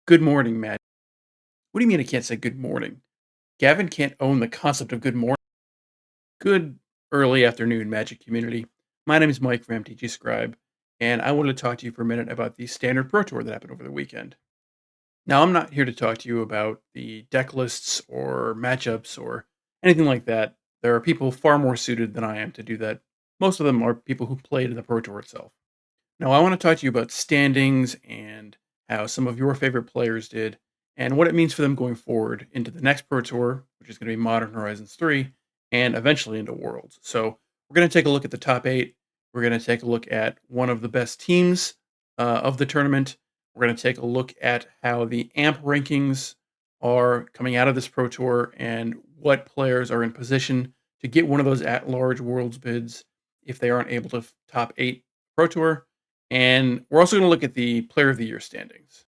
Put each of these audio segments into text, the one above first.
Good morning, Matt. What do you mean I can't say good morning? Gavin can't own the concept of good morning. Good early afternoon, Magic community. My name is Mike from MTG Scribe, and I wanted to talk to you for a minute about the standard Pro Tour that happened over the weekend. Now, I'm not here to talk to you about the deck lists or matchups or anything like that. There are people far more suited than I am to do that. Most of them are people who played in the Pro Tour itself. Now, I want to talk to you about standings and how some of your favorite players did and what it means for them going forward into the next Pro Tour, which is going to be Modern Horizons 3, and eventually into Worlds. So, we're going to take a look at the top eight. We're going to take a look at one of the best teams of the tournament. We're going to take a look at how the AMP rankings are coming out of this Pro Tour and what players are in position to get one of those at large Worlds bids if they aren't able to top eight Pro Tour. And we're also going to look at the Player of the Year standings.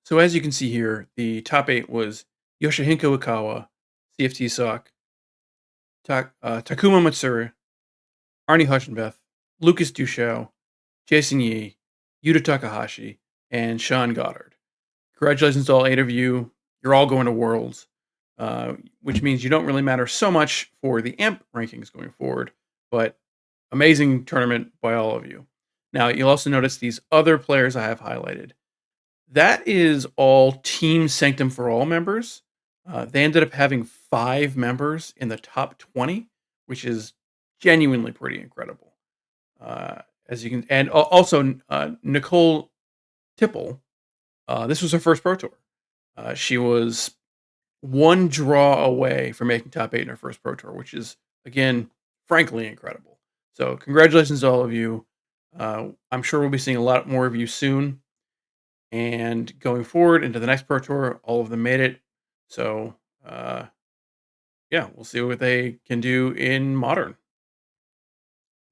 So as you can see here, the top eight was Yoshihiko Ikawa, CFT Sock, Takuma Matsura, Arnie Hutchinbeth, Lucas Duchow, Jason Yee, Yuta Takahashi, and Sean Goddard. Congratulations to all eight of you. You're all going to Worlds, which means you don't really matter so much for the AMP rankings going forward, but amazing tournament by all of you. Now, you'll also notice these other players I have highlighted. That is all Team Sanctum for All members. They ended up having 5 members in the top 20, which is genuinely pretty incredible. As you can, and also Nicole Tipple. This was her first Pro Tour. She was one draw away from making top 8 in her first Pro Tour, which is, again, frankly incredible. So congratulations to all of you. I'm sure we'll be seeing a lot more of you soon. And going forward into the next Pro Tour, all of them made it. So, yeah, we'll see what they can do in Modern.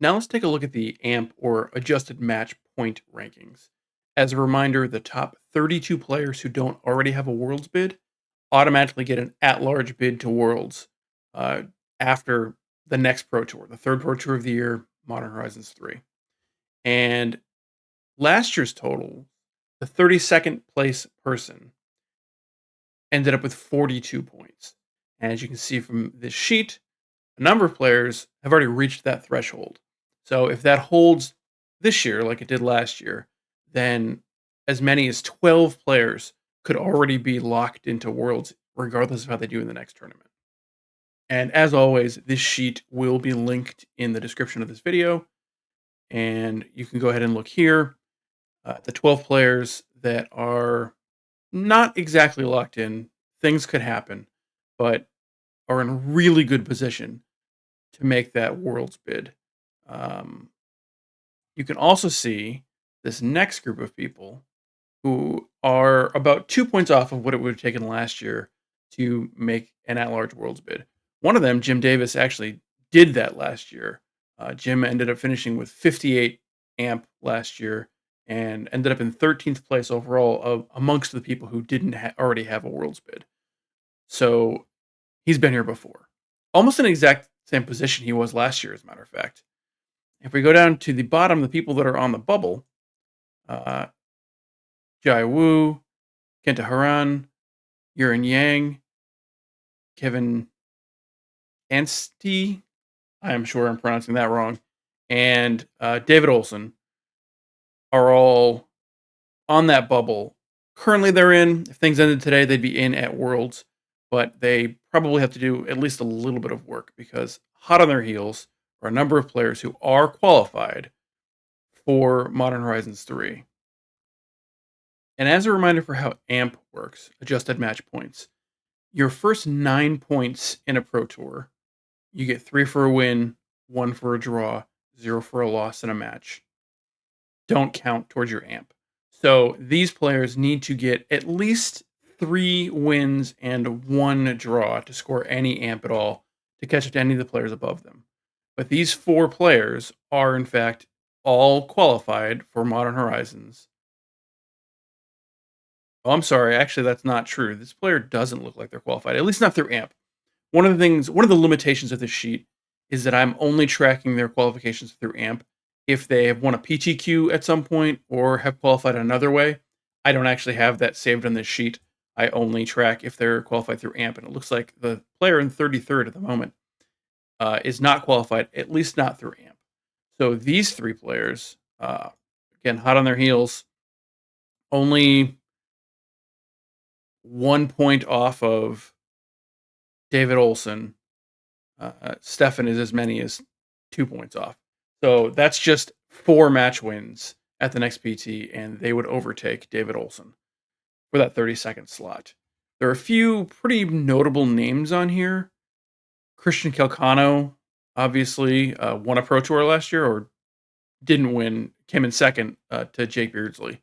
Now let's take a look at the AMP or Adjusted Match Point rankings. As a reminder, the top 32 players who don't already have a Worlds bid automatically get an at-large bid to Worlds after the next Pro Tour, the third Pro Tour of the year, Modern Horizons 3. And last year's total, the 32nd place person ended up with 42 points. And as you can see from this sheet, a number of players have already reached that threshold. So if that holds this year, like it did last year, then as many as 12 players could already be locked into Worlds, regardless of how they do in the next tournament. And as always, this sheet will be linked in the description of this video. And you can go ahead and look here. The 12 players that are not exactly locked in, things could happen, but are in really good position to make that Worlds bid. You can also see this next group of people who are about 2 points off of what it would have taken last year to make an at-large Worlds bid. One of them, Jim Davis, actually did that last year. Jim ended up finishing with 58 AMP last year and ended up in 13th place overall amongst the people who didn't already have a Worlds bid. So he's been here before. Almost in exact same position he was last year, as a matter of fact. If we go down to the bottom, the people that are on the bubble, Jai Wu, Kenta Haran, Yurin Yang, Kevin Anstey, I am sure I'm pronouncing that wrong, and David Olson are all on that bubble. Currently, they're in. If things ended today, they'd be in at Worlds, but they probably have to do at least a little bit of work because hot on their heels are a number of players who are qualified for Modern Horizons 3. And as a reminder for how AMP works, adjusted match points, your first 9 points in a Pro Tour, you get 3 for a win, 1 for a draw, 0 for a loss in a match, don't count towards your AMP. So these players need to get at least 3 wins and 1 draw to score any AMP at all to catch up to any of the players above them. But these 4 players are, in fact, all qualified for Modern Horizons. Oh, I'm sorry. Actually, that's not true. This player doesn't look like they're qualified, at least not through AMP. One of the limitations of this sheet is that I'm only tracking their qualifications through AMP if they have won a PTQ at some point or have qualified another way. I don't actually have that saved on this sheet. I only track if they're qualified through AMP, and it looks like the player in 33rd at the moment is not qualified, at least not through AMP. So these three players, again, hot on their heels, only 1 point off of David Olson. Stefan is as many as 2 points off. So that's just 4 match wins at the next PT, and they would overtake David Olson for that 30-second slot. There are a few pretty notable names on here. Christian Calcano, obviously, won a Pro Tour last year, or didn't win, came in second to Jake Beardsley.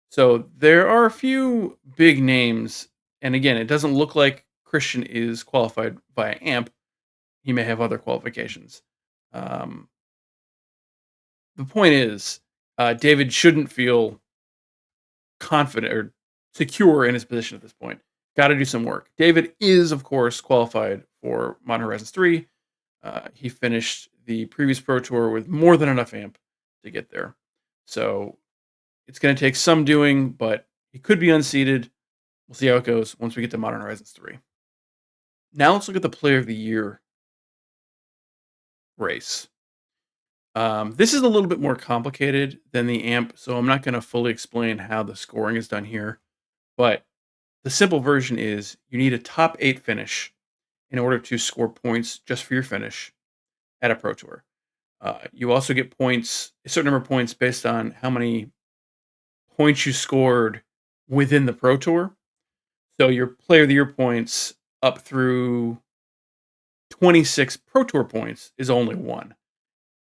So there are a few big names. And again, it doesn't look like Christian is qualified via AMP. He may have other qualifications. Um, the point is, David shouldn't feel confident or secure in his position at this point. Got to do some work. David is, of course, qualified for Modern Horizons 3. He finished the previous Pro Tour with more than enough AMP to get there. So it's going to take some doing, but he could be unseated. We'll see how it goes once we get to Modern Horizons 3. Now let's look at the Player of the Year race. This is a little bit more complicated than the AMP, so I'm not going to fully explain how the scoring is done here. But the simple version is you need a top 8 finish in order to score points just for your finish at a Pro Tour. You also get points, a certain number of points based on how many points you scored within the Pro Tour. So your Player of the Year points up through 26 Pro Tour points is only 1.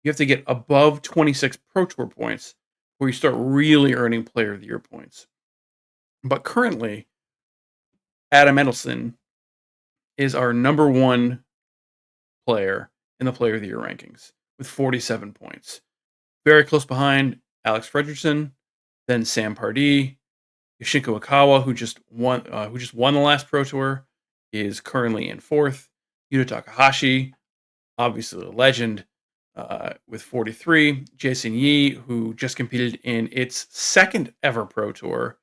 You have to get above 26 Pro Tour points where you start really earning Player of the Year points. But currently, Adam Edelson is our number 1 player in the Player of the Year rankings with 47 points. Very close behind Alex Fredrickson, then Sam Pardee, Yoshiko Akawa, who just won the last Pro Tour, is currently in 4th. Yuta Takahashi, obviously a legend, with 43. Jason Yee, who just competed in its 2nd ever Pro Tour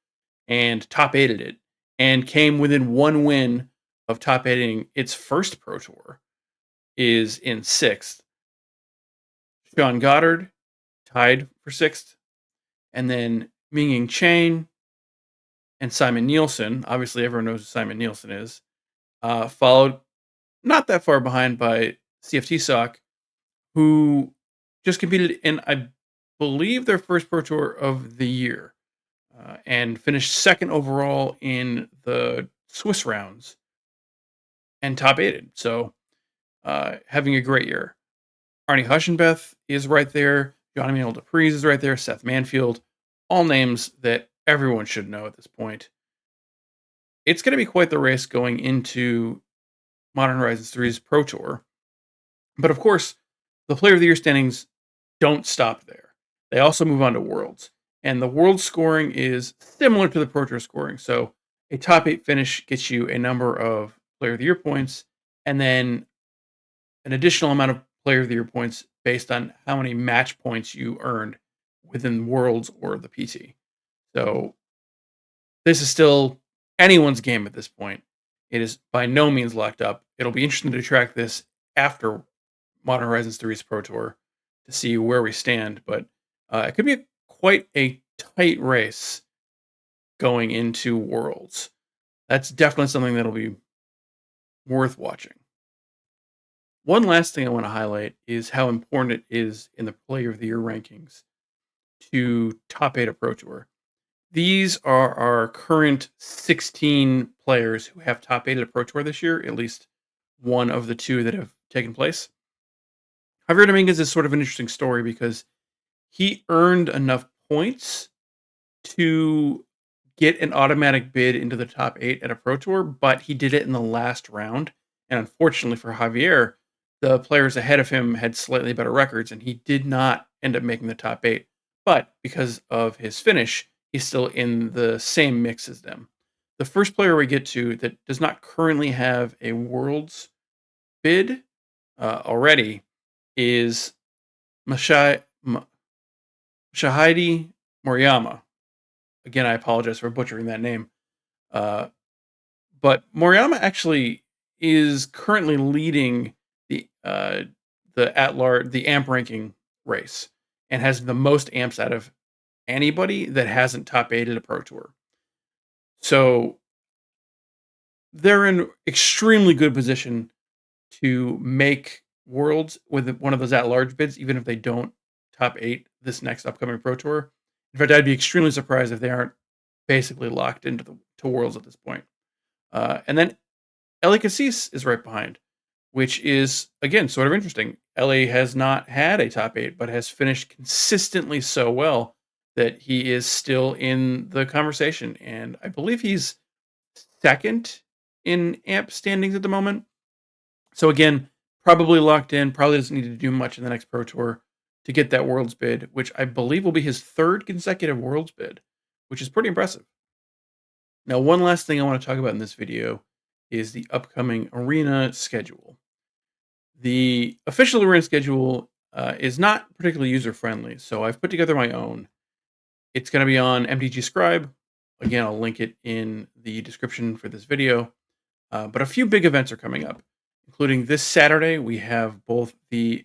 and top 8'd it, and came within 1 win of top 8'ing its first Pro Tour, is in 6th. Sean Goddard, tied for 6th. And then Minging Chen and Simon Nielsen, obviously everyone knows who Simon Nielsen is, followed not that far behind by CFT Sock, who just competed in, I believe, their first Pro Tour of the year, and finished 2nd overall in the Swiss rounds and top 8'd. So having a great year. Arnie Huschenbeth is right there. John Emmanuel Dupree is right there. Seth Manfield. All names that everyone should know at this point. It's going to be quite the race going into Modern Horizons 3's Pro Tour. But of course, the Player of the Year standings don't stop there. They also move on to Worlds. And the World scoring is similar to the Pro Tour scoring. So a top 8 finish gets you a number of Player of the Year points, and then an additional amount of Player of the Year points based on how many match points you earned within Worlds or the PT. So this is still anyone's game at this point. It is by no means locked up. It'll be interesting to track this after Modern Horizons 3's Pro Tour to see where we stand, but it could be quite a tight race going into Worlds. That's definitely something that'll be worth watching. One last thing I want to highlight is how important it is in the Player of the Year rankings to top 8 a Pro Tour. These are our current 16 players who have top 8 at a Pro Tour this year, at least one of the 2 that have taken place. Javier Dominguez is sort of an interesting story because he earned enough points to get an automatic bid into the top 8 at a Pro Tour, but he did it in the last round. And unfortunately for Javier, the players ahead of him had slightly better records, and he did not end up making the top 8. But because of his finish, he's still in the same mix as them. The first player we get to that does not currently have a Worlds bid already is Shahidi Moriyama. Again, I apologize for butchering that name. Uh, but Moriyama actually is currently leading the at large the amp ranking race and has the most amps out of anybody that hasn't top eighted a pro tour. So they're in extremely good position to make worlds with one of those at large bids, even if they don't top eight this next upcoming pro tour. In fact, I'd be extremely surprised if they aren't basically locked into the to worlds at this point. And then LA Cassis is right behind, which is again sort of interesting. LA has not had a top eight, but has finished consistently so well that he is still in the conversation. And I believe he's second in AMP standings at the moment. So again, probably locked in, probably doesn't need to do much in the next Pro Tour to get that Worlds bid, which I believe will be his third consecutive Worlds bid, which is pretty impressive. Now, one last thing I want to talk about in this video is the upcoming arena schedule. The official arena schedule is not particularly user-friendly, so I've put together my own. It's going to be on MTG Scribe. Again, I'll link it in the description for this video. But a few big events are coming up, including this Saturday. We have both the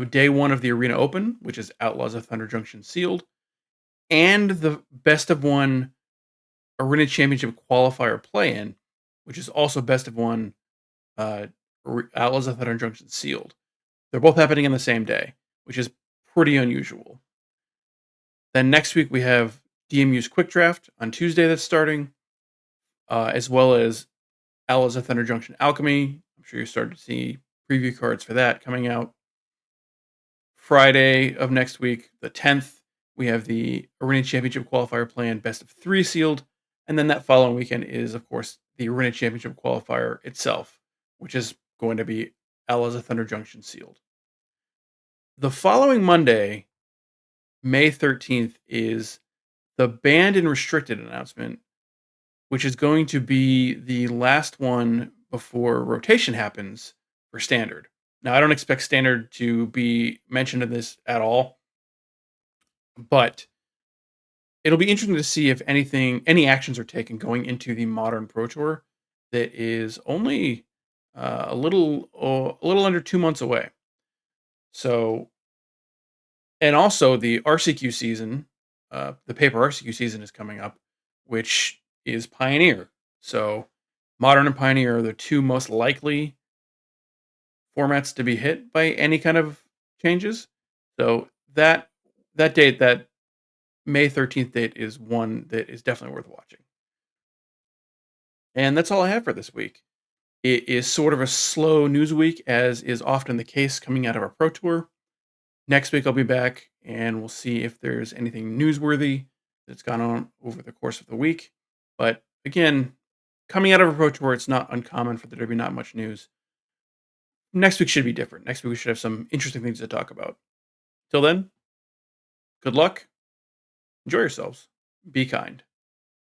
day one of the Arena Open, which is Outlaws of Thunder Junction sealed, and the best of one Arena Championship qualifier play-in, which is also best of one uh, Outlaws of Thunder Junction sealed. They're both happening on the same day, which is pretty unusual. Then next week we have DMU's Quick Draft on Tuesday that's starting, as well as Outlaws of Thunder Junction Alchemy. I'm sure you started to see preview cards for that coming out. Friday of next week, the 10th, we have the Arena Championship qualifier plan best of 3 sealed. And then that following weekend is, of course, the Arena Championship qualifier itself, which is going to be Outlaws of Thunder Junction sealed. The following Monday, May 13th, is the banned and restricted announcement, which is going to be the last one before rotation happens for standard. Now, I don't expect standard to be mentioned in this at all, but it'll be interesting to see if any actions are taken going into the modern Pro Tour that is only a little under 2 months away. So, and also the RCQ season, the paper RCQ season is coming up, which is Pioneer. So, Modern and Pioneer are the two most likely formats to be hit by any kind of changes. So that date, that May 13th date, is one that is definitely worth watching. And that's all I have for this week. It is sort of a slow news week, as is often the case coming out of our Pro Tour. Next week I'll be back and we'll see if there's anything newsworthy that's gone on over the course of the week. But again, coming out of a Pro Tour, it's not uncommon for there to be not much news. Next week should be different. Next week we should have some interesting things to talk about. Till then, good luck. Enjoy yourselves. Be kind.